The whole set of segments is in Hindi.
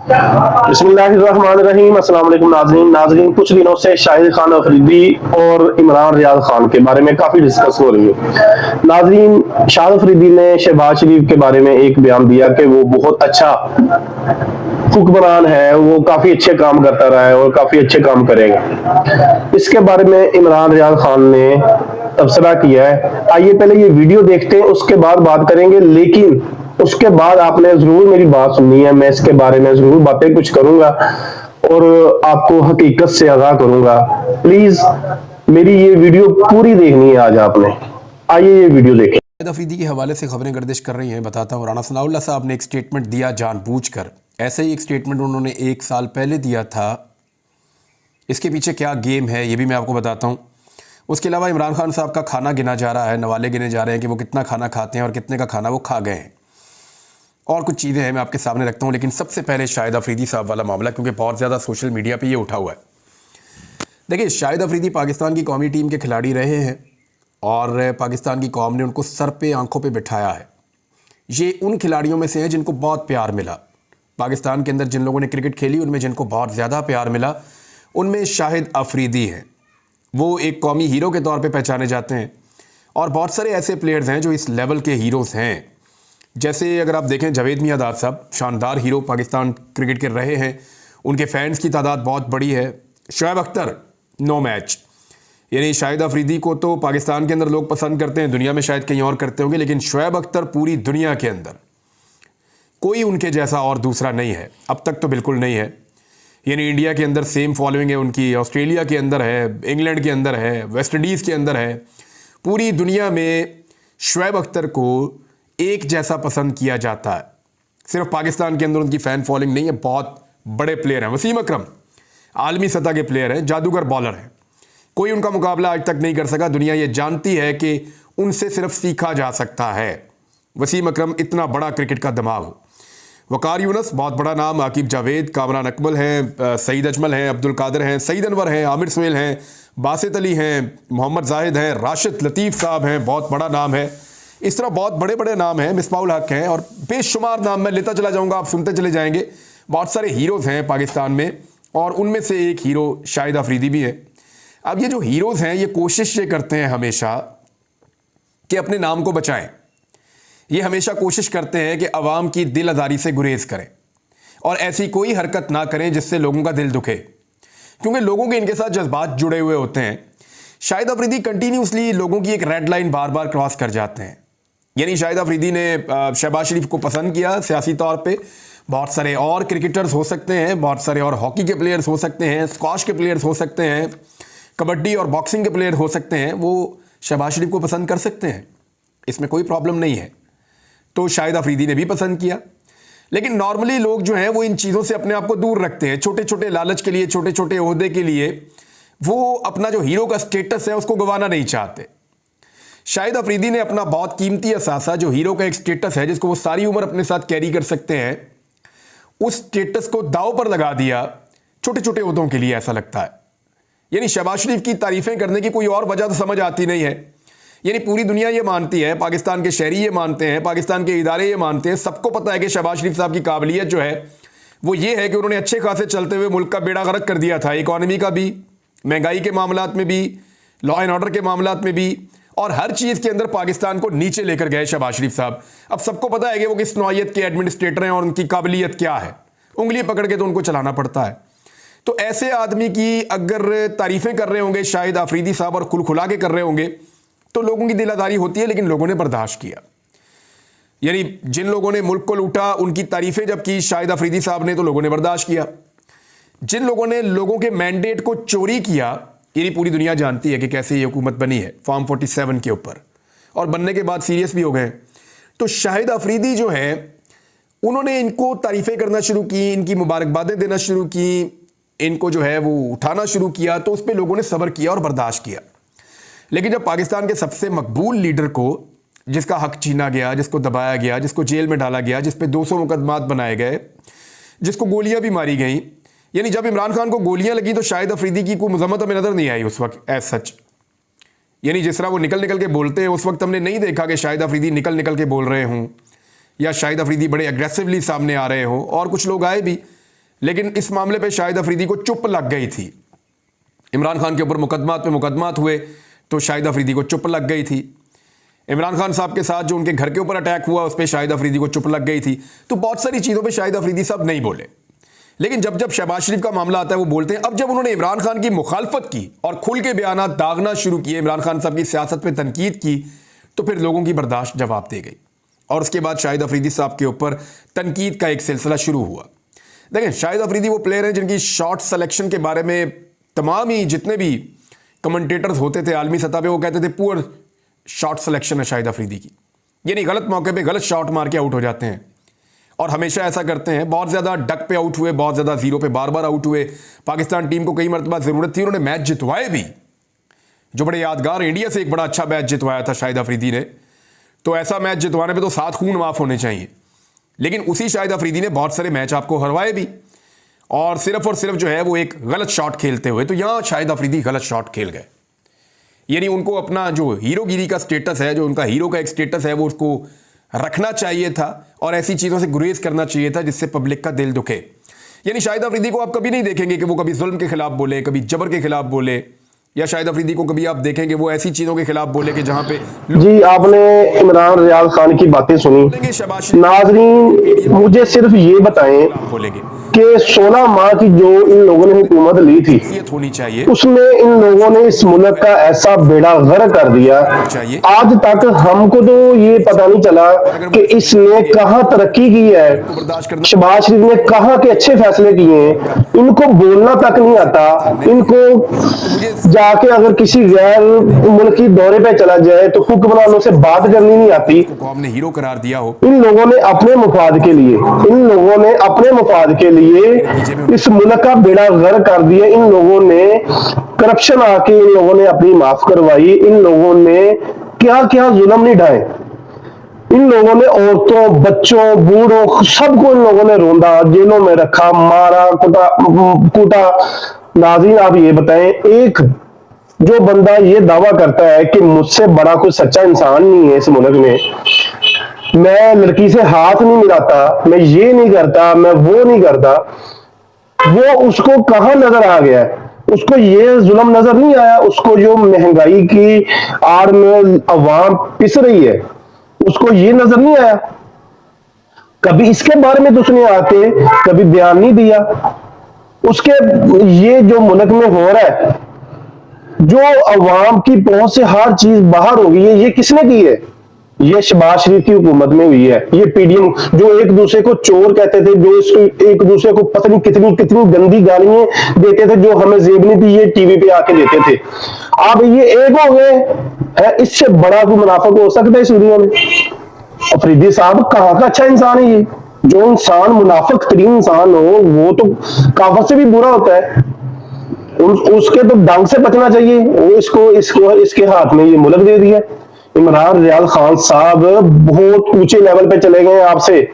बिस्मिल्लाहिर्रहमानिर्रहीम। अस्सलाम वालेकुम नाज़रीन, कुछ दिनों से शाहिद खान अफरीदी और इमरान रियाज खान के बारे में काफ़ी डिस्कस हो रही है। नाज़रीन, शाहिद अफरीदी ने शहबाज शरीफ के बारे में एक बयान दिया कि वो बहुत अच्छा हुक्मरान है, वो काफ़ी अच्छे काम करता रहा है और काफ़ी अच्छे काम करेगा। इसके बारे में इमरान रियाज खान ने तबसरा किया है। आइए पहले ये वीडियो देखते हैं, उसके बाद बात करेंगे। लेकिन उसके बाद आपने जरूर मेरी बात सुननी है। मैं इसके बारे में जरूर बातें कुछ करूंगा और आपको हकीकत से आगाह करूंगा। प्लीज मेरी ये वीडियो पूरी देखनी है आज आपने। आइए ये वीडियो देखें। शाहिद अफरीदी के हवाले से खबरें गर्दिश कर रही हैं, बताता हूँ। राना सनाउल्लाह साहब ने एक स्टेटमेंट दिया जानबूझकर। ऐसे ही एक स्टेटमेंट उन्होंने 1 साल पहले दिया था। इसके पीछे क्या गेम है ये भी मैं आपको बताता हूँ। उसके अलावा इमरान खान साहब का खाना गिना जा रहा है, नवाले गिने जा रहे हैं कि वो कितना खाना खाते हैं और कितने का खाना वो खा गए हैं। और कुछ चीज़ें हैं मैं आपके सामने रखता हूँ। लेकिन सबसे पहले शाहिद अफरीदी साहब वाला मामला, क्योंकि बहुत ज़्यादा सोशल मीडिया पे ये उठा हुआ है। देखिए, शाहिद अफरीदी पाकिस्तान की कौमी टीम के खिलाड़ी रहे हैं और पाकिस्तान की कौम ने उनको सर पे आंखों पे बिठाया है। ये उन खिलाड़ियों में से हैं जिनको बहुत प्यार मिला। पाकिस्तान के अंदर जिन लोगों ने क्रिकेट खेली उनमें जिनको बहुत ज़्यादा प्यार मिला उनमें शाहिद अफरीदी हैं। वो एक कौमी हीरो के तौर पे पहचाने जाते हैं। और बहुत सारे ऐसे प्लेयर्स हैं जो इस लेवल के हीरोज़ हैं। जैसे अगर आप देखें, जावेद मियांदाद साहब शानदार हीरो पाकिस्तान क्रिकेट के रहे हैं, उनके फैंस की तादाद बहुत बड़ी है। Shoaib Akhtar no match. यानी शाहिद अफरीदी को तो पाकिस्तान के अंदर लोग पसंद करते हैं, दुनिया में शायद कहीं और करते होंगे, लेकिन शोएब अख्तर पूरी दुनिया के अंदर कोई उनके जैसा और दूसरा नहीं है। अब तक तो बिल्कुल नहीं है। यानी इंडिया के अंदर सेम फॉलोइंग है उनकी, ऑस्ट्रेलिया के अंदर है, इंग्लैंड के अंदर है, वेस्ट इंडीज़ के अंदर है। पूरी दुनिया में शोएब अख्तर को एक जैसा पसंद किया जाता है। सिर्फ पाकिस्तान के अंदर उनकी फ़ैन फॉलोइंग नहीं है, बहुत बड़े प्लेयर हैं। वसीम अकरम आलमी सतह के प्लेयर हैं, जादूगर बॉलर हैं। कोई उनका मुकाबला आज तक नहीं कर सका। दुनिया ये जानती है कि उनसे सिर्फ सीखा जा सकता है। वसीम अकरम इतना बड़ा क्रिकेट का दिमाग हो। वकार यूनस बहुत बड़ा नाम, आकिब जावेद, कामरान अकमल हैं, सईद अजमल हैं, अब्दुल कादिर हैं, सईद अनवर हैं, आमिर सुहेल हैं, बासित अली हैं, मोहम्मद जाहिद हैं, राशिद लतीफ़ साहब हैं, बहुत बड़ा नाम है। इस तरह बहुत बड़े बड़े नाम हैं, मिसबाहुल हक हैं और बेशुमार नाम मैं लेता चला जाऊँगा, आप सुनते चले जाएंगे। बहुत सारे हीरोज़ हैं पाकिस्तान में और उनमें से एक हीरो शाहिद अफरीदी भी है। अब ये जो हीरोज़ हैं ये कोशिश ये करते हैं हमेशा कि अपने नाम को बचाएं। ये हमेशा कोशिश करते हैं कि अवाम की दिल आज़ारी से गुरेज करें और ऐसी कोई हरकत ना करें जिससे लोगों का दिल दुखे, क्योंकि लोगों के इनके साथ जज्बात जुड़े हुए होते हैं। शाहिद अफरीदी कंटिन्यूसली लोगों की एक रेड लाइन बार बार क्रॉस कर जाते हैं। यानी शाहिद अफरीदी ने शहबाज शरीफ को पसंद किया सियासी तौर पे। बहुत सारे और क्रिकेटर्स हो सकते हैं, बहुत सारे और हॉकी के प्लेयर्स हो सकते हैं, स्क्वाश के प्लेयर्स हो सकते हैं, कबड्डी और बॉक्सिंग के प्लेयर हो सकते हैं, वो शहबाज शरीफ को पसंद कर सकते हैं, इसमें कोई प्रॉब्लम नहीं है। तो शाहिद अफरीदी ने भी पसंद किया। लेकिन नॉर्मली लोग जो हैं वो इन चीज़ों से अपने आप को दूर रखते हैं। छोटे छोटे लालच के लिए, छोटे छोटे ओहदे के लिए वो अपना जो हीरो का स्टेटस है उसको गंवाना नहीं चाहते। शाहिद अफरीदी ने अपना बहुत कीमती असासा, जो हीरो का एक स्टेटस है जिसको वो सारी उम्र अपने साथ कैरी कर सकते हैं, उस स्टेटस को दांव पर लगा दिया छोटे छोटे ओहदों के लिए, ऐसा लगता है। यानी शहबाज शरीफ की तारीफें करने की कोई और वजह तो समझ आती नहीं है। यानी पूरी दुनिया ये मानती है, पाकिस्तान के शहरी ये मानते हैं, पाकिस्तान के इदारे ये मानते हैं, सबको पता है कि शहबाज शरीफ साहब की काबिलियत जो है वो ये है कि उन्होंने अच्छे खासे चलते हुए मुल्क का बेड़ा गर्क कर दिया था। इकॉनमी का भी, महंगाई के मामलात में भी, लॉ एंड ऑर्डर के मामलात में भी, और हर चीज़ के अंदर पाकिस्तान को नीचे लेकर गए शहबाज शरीफ साहब। अब सबको पता है कि वो किस नौइयत के एडमिनिस्ट्रेटर हैं और उनकी काबिलियत क्या है। उंगली पकड़ के तो उनको चलाना पड़ता है। तो ऐसे आदमी की अगर तारीफें कर रहे होंगे शाहिद अफरीदी साहब और खुलखुला के कर रहे होंगे तो लोगों की दिलादारी होती है, लेकिन लोगों ने बर्दाश्त किया। यानी जिन लोगों ने मुल्क को लूटा उनकी तारीफें जब की शाहिद अफरीदी साहब ने तो लोगों ने बर्दाश्त किया। जिन लोगों ने लोगों के मैंडेट को चोरी किया, ये पूरी दुनिया जानती है कि कैसे ये हुकूमत बनी है फॉर्म 47 के ऊपर, और बनने के बाद सीरियस भी हो गए। तो शाहिद अफरीदी जो है उन्होंने इनको तारीफें करना शुरू की, इनकी मुबारकबादें देना शुरू की, इनको जो है वो उठाना शुरू किया, तो उस पर लोगों ने सब्र किया और बर्दाश्त किया। लेकिन जब पाकिस्तान के सबसे मकबूल लीडर को, जिसका हक छीना गया, जिसको दबाया गया, जिसको जेल में डाला गया, जिस पे 200 मुकदमात बनाए गए, जिसको गोलियां भी मारी गई, यानी जब इमरान खान को गोलियां लगी तो शाहिद अफरीदी की कोई मजम्मत हमें नजर नहीं आई उस वक्त एज सच। यानी जिस तरह वो निकल निकल के बोलते हैं, उस वक्त हमने नहीं देखा कि शाहिद अफरीदी निकल निकल के बोल रहे हों या शाहिद अफरीदी बड़े एग्रेसिवली सामने आ रहे हों। और कुछ लोग आए भी लेकिन इस मामले पे शाहिद अफरीदी को चुप लग गई थी। इमरान खान के ऊपर मुकदमात पे मुकदमात हुए तो शाहिद अफरीदी को चुप लग गई थी। इमरान खान साहब के साथ जो उनके घर के ऊपर अटैक हुआ उस पर शाहिद अफरीदी को चुप लग गई थी। तो बहुत सारी चीज़ों पे शाहिद अफरीदी साहब नहीं बोले, लेकिन जब जब शहबाज शरीफ का मामला आता है वो बोलते हैं। अब जब उन्होंने इमरान खान की मुखालफत की और खुल के बयान दागना शुरू किए, इमरान खान साहब की सियासत पे तनकीद की, तो फिर लोगों की बर्दाश्त जवाब दे गई और उसके बाद शाहिद अफरीदी साहब के ऊपर तनकीद का एक सिलसिला शुरू हुआ। देखें, शाहिद अफरीदी वो प्लेयर हैं जिनकी शॉट सिलेक्शन के बारे में तमाम ही जितने भी कमेंटेटर्स होते थे आलमी सतह पे वो कहते थे पुअर शॉट सिलेक्शन है शाहिद अफरीदी की, यानी गलत मौके पे गलत शॉट मार के आउट हो जाते हैं और हमेशा ऐसा करते हैं। बहुत ज़्यादा डक पे आउट हुए, बहुत ज़्यादा जीरो पे बार बार आउट हुए। पाकिस्तान टीम को कई मरतबा ज़रूरत थी, उन्होंने मैच जितवाए भी, जो बड़े यादगार। इंडिया से एक बड़ा अच्छा मैच जितवाया था शाहिद अफरीदी ने, तो ऐसा मैच जितवाने पे तो 7 खून माफ होने चाहिए। लेकिन उसी शाहिद अफरीदी ने बहुत सारे मैच आपको हरवाए भी, और सिर्फ जो है वो एक गलत शॉट खेलते हुए। तो यहां शाहिद अफरीदी गलत शॉट खेल गए, यानी उनको अपना जो हीरोगिरी का स्टेटस है, जो उनका हीरो का एक स्टेटस है, वो उसको रखना चाहिए था और ऐसी चीज़ों से गुरेज करना चाहिए था जिससे पब्लिक का दिल दुखे। यानी शाहिद अफरीदी को आप कभी नहीं देखेंगे कि वो कभी जुल्म के खिलाफ बोले, कभी जबर के खिलाफ बोले, या शाहिद अफरीदी को कभी आप देखेंगे वो ऐसी चीज़ों के खिलाफ बोले कि जहां पे जी आपने इमरान रियाज खान की बातें सुनी। नाजरीन, मुझे सिर्फ ये बताएं बोलेंगे कि 16 माह की जो इन लोगों ने हुकूमत ली थी होनी चाहिए, उसमें इन लोगों ने इस मुल्क का ऐसा बेड़ा गर्क कर दिया। आज तक हमको तो ये पता नहीं चला कि इसने कहां तरक्की की है, शहबाज शरीफ ने कहां के अच्छे फैसले किए हैं। इनको बोलना तक नहीं आता। इनको जाके अगर किसी गैर मुल्की दौरे पे चला जाए तो हुक्मरानों से बात करनी नहीं आती। कौम ने हीरो करार दिया हो। इन लोगों ने अपने मुफाद के लिए इस मुल्क का बेड़ा गर्क कर दिया। इन लोगों ने करप्शन आके इन लोगों ने अपनी माफ करवाई। इन लोगों ने क्या क्या जुल्म नहीं ढाए। इन लोगों ने औरतों, बच्चों, बूढ़ों सबको इन लोगों ने रोंदा, जेलों में रखा, मारा, कूटा। नाज़रीन, आप ये बताएं, एक जो बंदा ये दावा करता है कि मुझसे बड़ा कोई सच्चा इंसान नहीं है इस मुल्क में, मैं लड़की से हाथ नहीं मिलाता, मैं ये नहीं करता, मैं वो नहीं करता, वो उसको कहां नजर आ गया? उसको ये जुल्म नजर नहीं आया? उसको जो महंगाई की आड़ में अवाम पिस रही है, उसको ये नजर नहीं आया? कभी इसके बारे में तो उसने आके कभी बयान नहीं दिया। उसके ये जो मुल्क में हो रहा है, जो अवाम की पहुंच से हर चीज बाहर हो गई है, ये किसने की है? ये शहबाज शरीफ की हुकूमत में हुई है। ये पीडीएम जो एक दूसरे को चोर कहते थे, जो इसको एक दूसरे को पता नहीं कितनी कितनी गंदी गालियां देते थे, जो हमें जेब नहीं थी, ये टीवी पे आके देते थे। अब ये एक हो गए है। इससे बड़ा कोई मुनाफिक हो सकता है इस दुनिया में? अफरीदी साहब कहाँ का अच्छा इंसान है ये? जो इंसान मुनाफिक तरीन इंसान हो वो तो काफर से भी बुरा होता है। उसके तो डंग से बचना चाहिए। वो इसके हाथ में ये मुल्क दे दिया। इमरान रियाज खान साहब बहुत ऊंचे लेवल पे चले गए आपसे।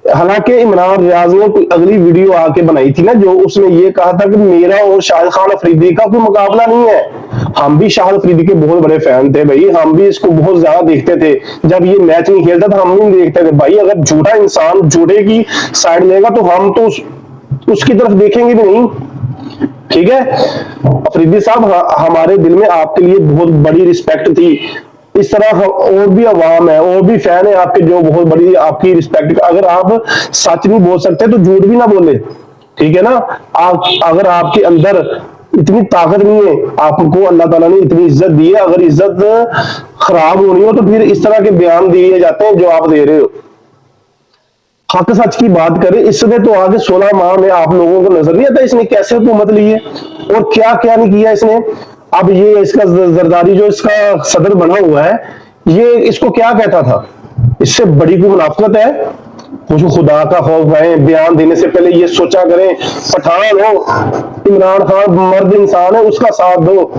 हालांकि इमरान रियाज ने कोई अगली वीडियो आके बनाई थी ना, जो उसने ये कहा था कि मेरा और शाहिद खान अफरीदी का कोई मुकाबला नहीं है। हम भी शाहिद अफरीदी के बहुत बड़े फैन थे भाई, हम भी इसको बहुत ज्यादा देखते थे। जब ये मैच नहीं खेलता था हम भी देखते थे भाई। अगर झूठा इंसान झूठे की साइड लेगा तो हम तो उसकी तरफ देखेंगे भी नहीं। ठीक है अफरीदी साहब, हमारे दिल में आपके लिए बहुत बड़ी रिस्पेक्ट थी। इस तरह और भी अवाम है, और भी फैन है आपके, जो बहुत बड़ी आपकी रिस्पेक्ट। अगर आप सच नहीं बोल सकते तो झूठ भी ना बोले, ठीक है ना? अगर आपके अंदर इतनी ताकत नहीं है, आपको अल्लाह ताला ने इतनी इज्जत दी है, अगर इज्जत खराब होनी हो तो फिर इस तरह के बयान दिए जाते हैं जो आप दे रहे हो। हक सच की बात करें, इसमें तो आगे 16 माह में आप लोगों को नजर नहीं आता इसने कैसे हुकूमत ली है और क्या क्या नहीं किया इसने। अब ये इसका जरदारी जो इसका सदर बना हुआ है, ये इसको क्या कहता था? इससे बड़ी कोई मुनाफिकत है? मुझे खुदा का खौफ है, बयान देने से पहले ये सोचा करें। पठान हो, इमरान खान मर्द इंसान है, उसका साथ दो,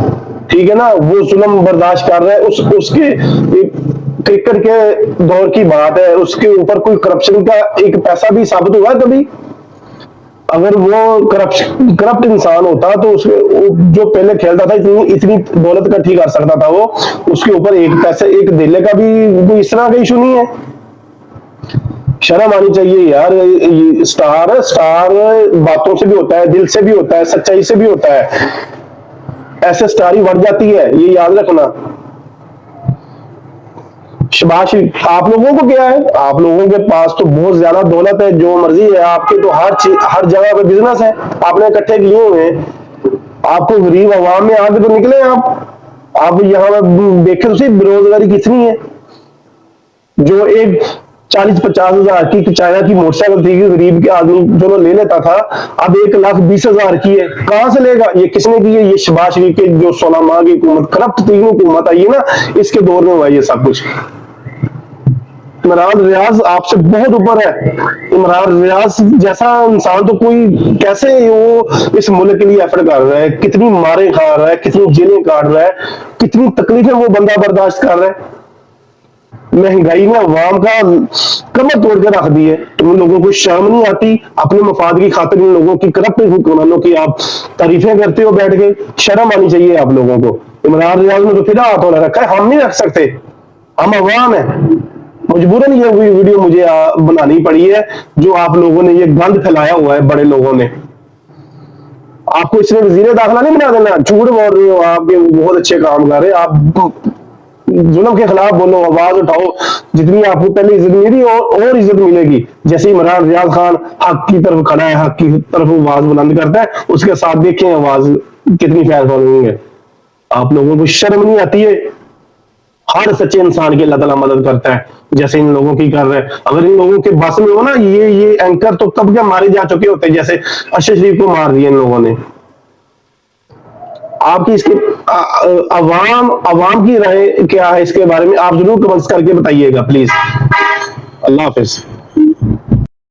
ठीक है ना? वो जुल्म बर्दाश्त कर रहा है, उसके क्रिकेट के दौर की बात है, उसके ऊपर कोई करप्शन का एक पैसा भी साबित हुआ है कभी? अगर वो करप्ट इंसान होता तो उसके जो पहले खेलता था इतनी दौलत इकट्ठी कर सकता था वो, उसके ऊपर एक पैसे एक दिले का भी कोई इस तरह का इशू नहीं है। शर्म आनी चाहिए यार। ये स्टार स्टार बातों से भी होता है, दिल से भी होता है, सच्चाई से भी होता है। ऐसे स्टार ही बढ़ जाती है, ये याद रखना। शबाश, आप लोगों को क्या है, आप लोगों के पास तो बहुत ज्यादा दौलत है, जो मर्जी है आपके, तो हर चीज हर जगह पे बिजनेस है, आपने इकट्ठे किए हुए हैं। आपको गरीब आवाम में आके तो निकले आप यहाँ देखे तो सही बेरोजगारी कितनी है। जो एक 40-50 हजार की चाइना की मोटरसाइकिल थी, गरीब के आदमी जो ले लेता था, अब 1,20,000 की है। कहां से लेगा? ये किसने की है? ये शहबाज शरीफ के जो 16 माह की हुकूमत, करप्ट तीन हुकूमत आई है ना, इसके दौर में हुआ ये सब कुछ। इमरान रियाज आपसे बहुत ऊपर है। इमरान रियाज जैसा इंसान तो कोई कैसे वो इस मुल्क के लिए एफर्ट कर रहा है, कितनी मारे खा रहा है, कितनी जेलें काट रहा है, कितनी तकलीफें वो बंदा बर्दाश्त कर रहा है। महंगाई ने अवाम का कमर तोड़ के रख दी है। तुम लोगों को शर्म नहीं आती? अपने मफाद की खातिर इन लोगों की, करप्ट हुक्मरानों की आप तारीफें करते हो बैठ के। शर्म आनी चाहिए आप लोगों को। इमरान रियाज ने तो फिर हाथ होना रखा है, हम नहीं रख सकते, हम अवाम है। मजबूरन ये वीडियो मुझे बनानी पड़ी है। जो आप लोगों ने ये गंद फैलाया हुआ है, बड़े लोगों ने, आपको इसमें वजीर दाखिला नहीं बना देना। झूठ बोल रहे हो आप, बहुत अच्छे काम कर रहे हैं आप। जुल्म के खिलाफ बोलो, आवाज उठाओ। जितनी आपको पहले इज्जत मिली और इज्जत मिलेगी। जैसे इमरान रियाज खान हक की तरफ खड़ा है, हक की तरफ आवाज बुलंद करता है, उसके साथ देखें आवाज कितनी फैल फॉलोइंग है। आप लोगों को शर्म नहीं आती है? हर सच्चे इंसान की अल्लाह ताला मदद करता है, जैसे इन लोगों की कर रहे हैं। अगर इन लोगों के बस में हो ना, ये एंकर तो कब क्या मारे जा चुके होते, जैसे अरशद शरीफ को मार दिया इन लोगों ने। आपकी इसके अवाम की राय क्या है इसके बारे में? आप जरूर कमेंट्स करके बताइएगा प्लीज। अल्लाह हाफिज।